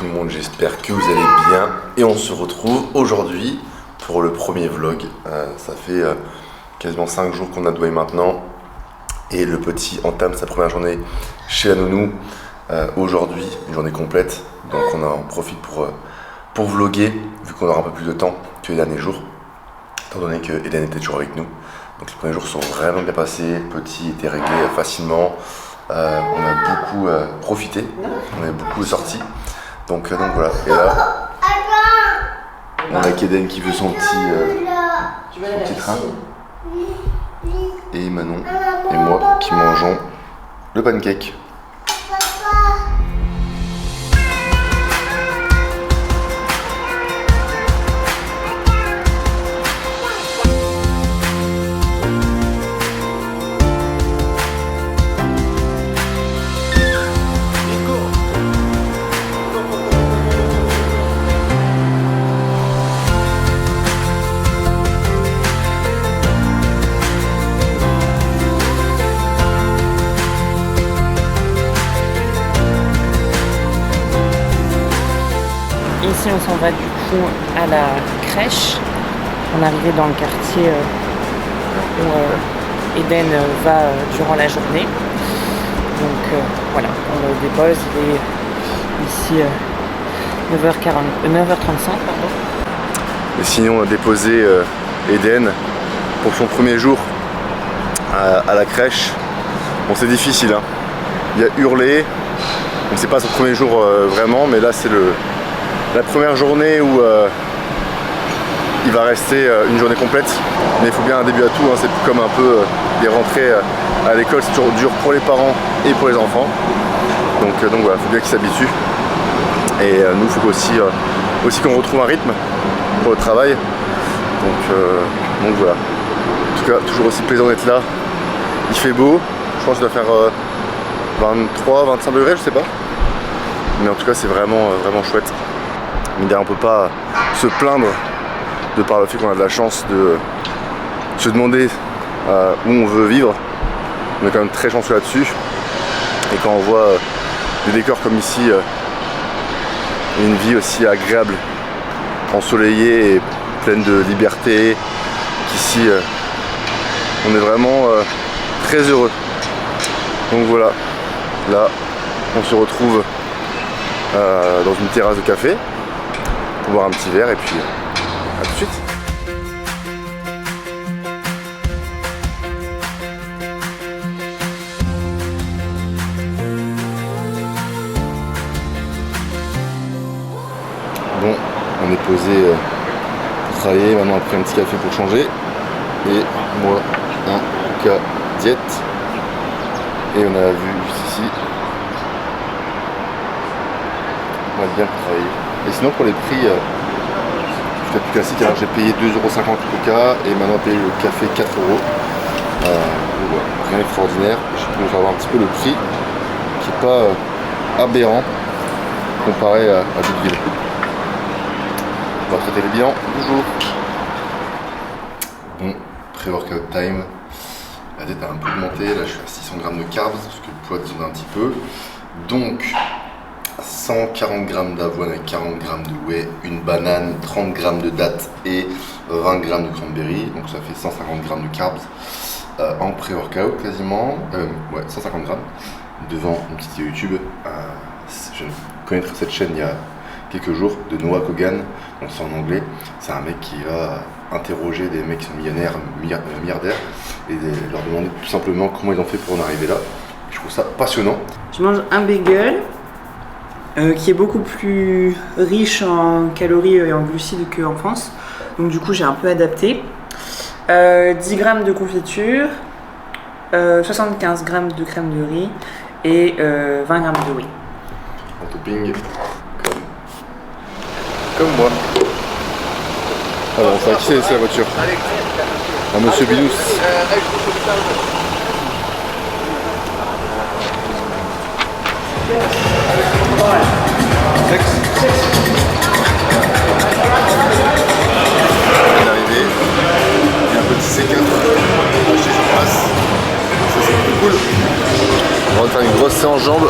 tout le monde, j'espère que vous allez bien et on se retrouve aujourd'hui pour le premier vlog. Ça fait quasiment 5 jours qu'on a Douai maintenant et le petit entame sa première journée chez la nounou aujourd'hui, une journée complète, donc on en profite pour vlogger vu qu'on aura un peu plus de temps que les derniers jours étant donné que Eden était toujours avec nous. Donc les premiers jours sont vraiment bien passés, le petit était réglé facilement. On a beaucoup profité, on a beaucoup sorti, donc voilà. Et là, on a Eden qui veut son petit train, et Manon et moi qui mangeons le pancake. Ici on s'en va du coup à la crèche. On est arrivé dans le quartier où Eden va durant la journée. Donc voilà, on le dépose, il est ici 9h35 pardon. Et sinon on a déposé Eden pour son premier jour à la crèche. Bon, c'est difficile, hein. Il a hurlé, donc c'est pas son premier jour vraiment, mais là c'est la première journée où il va rester une journée complète. Mais il faut bien un début à tout, hein. C'est comme un peu des rentrées à l'école, c'est toujours dur pour les parents et pour les enfants. Donc voilà, il faut bien qu'ils s'habituent. Et nous, il faut aussi qu'on retrouve un rythme pour le travail. Donc voilà. En tout cas, toujours aussi plaisant d'être là. Il fait beau, je pense qu'il doit faire 23-25 degrés, je sais pas. Mais en tout cas, c'est vraiment chouette. Mais derrière, on peut pas se plaindre de par le fait qu'on a de la chance de se demander où on veut vivre. On est quand même très chanceux là-dessus. Et quand on voit des décors comme ici, une vie aussi agréable, ensoleillée et pleine de liberté, qu'ici on est vraiment très heureux. Donc voilà, là on se retrouve dans une terrasse de café pour boire un petit verre et puis à tout de suite. Bon, on est posé pour travailler, maintenant après un petit café pour changer et moi un cas diète et on a vu juste ici, on va bien travailler. Et sinon pour les prix, c'est plus classique, alors j'ai payé 2,50€ le cas et maintenant payer le café 4€. Voilà, rien d'extraordinaire. Je peux savoir un petit peu le prix qui n'est pas aberrant comparé à d'autres villes. On va traiter les bilans du jour. Bon, pré-workout time. La tête a un peu augmenté, là je suis à 600 g de carbs parce que le poids descend un petit peu. Donc 140 g d'avoine avec 40 g de whey, une banane, 30 g de dattes et 20 g de cranberry. Donc ça fait 150 g de carbs en pré-workout quasiment. Ouais, 150 g devant une petite vidéo YouTube. Je connaîtrais cette chaîne il y a quelques jours de Noah Kagan, donc c'est en anglais. C'est un mec qui va interroger des mecs qui sont millionnaires, milliardaires et leur demander tout simplement comment ils ont fait pour en arriver là. Je trouve ça passionnant. Je mange un bagel qui est beaucoup plus riche en calories et en glucides qu'en France. Donc du coup j'ai un peu adapté. 10 g de confiture, 75 g de crème de riz et 20 g de whey. En topping, comme moi. Alors on va qui c'est la voiture? À Monsieur Binous. On est arrivé, il y a un petit C4 acheté sur place. Ça c'est plus cool. On va faire une grosse séance jambes.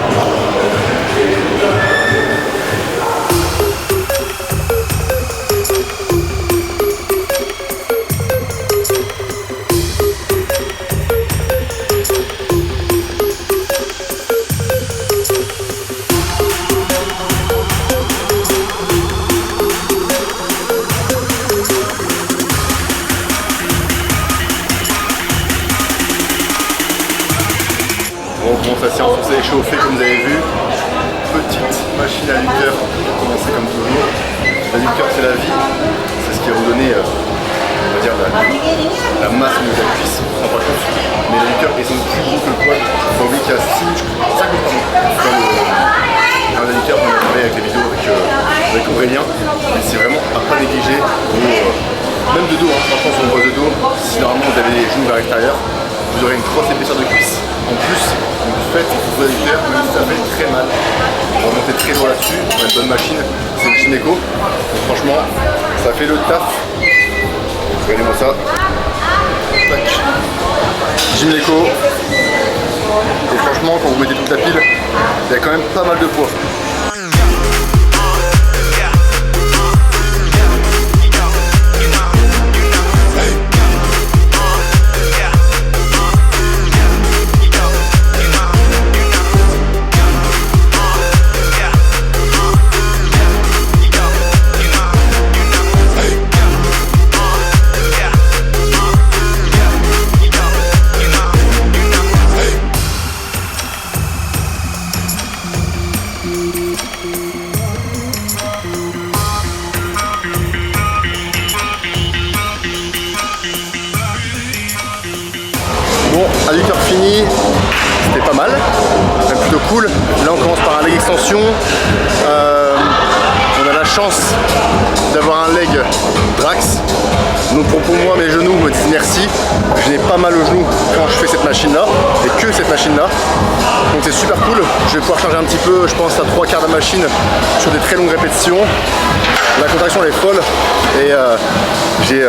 la séance s'est échauffée comme vous avez vu. Petite machine à l'adducteur pour commencer comme toujours. L'adducteur c'est la vie, c'est ce qui a redonné on va dire la masse de la cuisse, on ne se rend pas compte. Mais l'adducteur est sans plus gros que le poids. Il faut oublier qu'il y a 5 dans un adducteur qu'on a fait avec les vidéos avec Aurélien. Et c'est vraiment à pas négliger. Même de dos, hein. Franchement sur une pose de dos, si normalement vous avez les genoux vers l'extérieur, vous aurez une grosse épaisseur de cuisse. En plus, vous faites vos adducteurs, même si ça fait très mal. On va monter très loin là-dessus, on a une bonne machine, c'est une gynéco. Donc franchement, ça fait le taf. Regardez-moi ça. Tac. Gynéco. Et franchement, quand vous mettez toute la pile, il y a quand même pas mal de poids. Bon, adducteur fini, c'était pas mal, c'est plutôt cool. Là on commence par un leg extension. On a la chance d'avoir un leg Drax. Donc pour moi mes genoux me disent merci. Je n'ai pas mal au genou quand je fais cette machine là et que cette machine là. Donc c'est super cool. Je vais pouvoir charger un petit peu, je pense à 3/4 de la machine sur des très longues répétitions. La contraction elle est folle et j'ai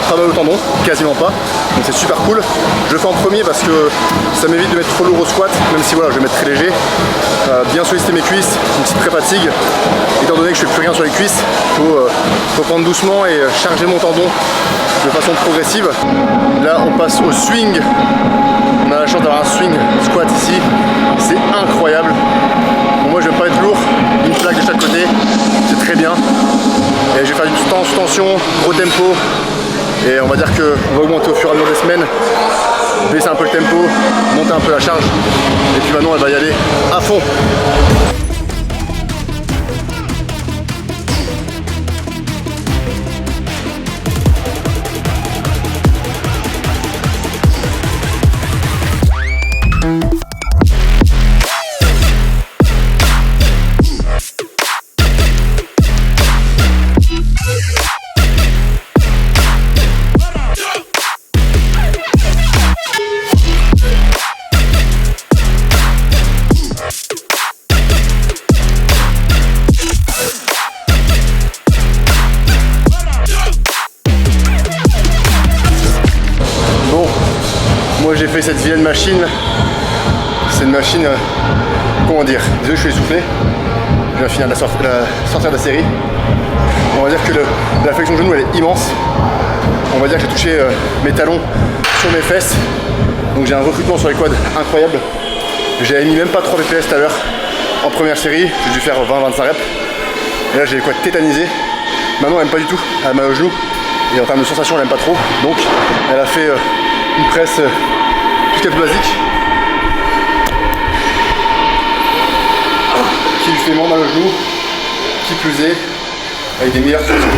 pas mal au tendon, quasiment pas. Donc c'est super cool. Je le fais en premier parce que ça m'évite de mettre trop lourd au squat, même si voilà je vais mettre très léger. Bien solliciter mes cuisses, une petite pré-fatigue. Étant donné que je fais plus rien sur les cuisses, faut prendre doucement et charger mon tendon de façon progressive. Là on passe au swing. On a la chance d'avoir un swing squat ici, c'est incroyable. Bon, moi je vais pas être lourd, une plaque de chaque côté, c'est très bien. Et je vais faire du tension, gros tempo. Et on va dire qu'on va augmenter au fur et à mesure des semaines, baisser un peu le tempo, monter un peu la charge. Et puis maintenant elle va y aller à fond. Moi j'ai fait cette vilaine machine, c'est une machine, comment dire, désolé je suis essoufflé, je viens finir de sortir de la série. On va dire que la flexion genou elle est immense, on va dire que j'ai touché mes talons sur mes fesses, donc j'ai un recrutement sur les quads incroyable. J'avais mis même pas 3 BPS tout à l'heure en première série, j'ai dû faire 20-25 reps, et là j'ai les quads tétanisés. Maintenant elle aime pas du tout, elle a mal au genou, et en termes de sensation elle aime pas trop, donc elle a fait une presse plus plus basique qui lui fait moins mal au genou, qui plus est avec des meilleures sensations.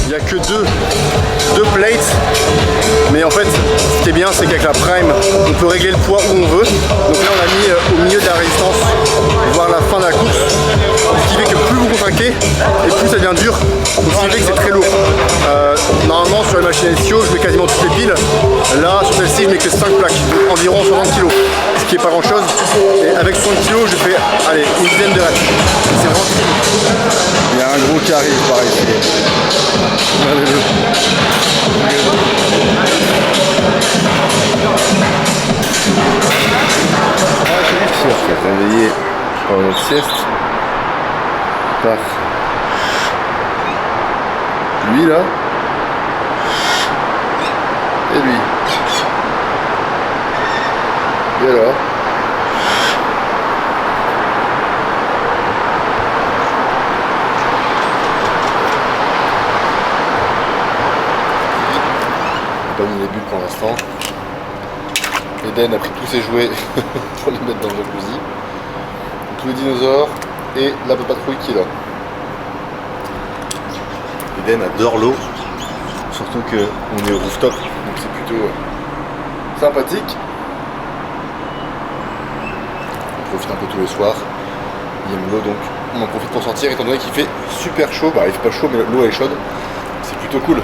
Il n'y a que deux plates, mais en fait ce qui est bien c'est qu'avec la prime on peut régler le poids où on veut. Donc là on a mis au milieu de la résistance voire la fin de la course, ce qui fait que plus vous contractez et plus ça devient dur, donc ce qui fait que c'est très lourd. Normalement sur la machine SEO je mets quasiment toutes les piles, là sur celle-ci je mets que 5 plaques, donc environ 60 kg, ce qui est pas grand chose, et avec 60 kg je fais allez, une dizaine de reps, c'est vraiment cool. Il y a un gros qui arrive par ici. Regardez-le. Je vais réveiller pendant notre sieste par lui là et lui. Et alors mis les bulles pour l'instant. Eden a pris tous ses jouets pour les mettre dans le jacuzzi. Tous les dinosaures et la patrouille qui est là. Eden adore l'eau, surtout qu'on est au rooftop, donc c'est plutôt sympathique. On profite un peu tous les soirs. Il aime l'eau, donc on en profite pour sortir étant donné qu'il fait super chaud. Bah il fait pas chaud mais l'eau elle est chaude. C'est plutôt cool.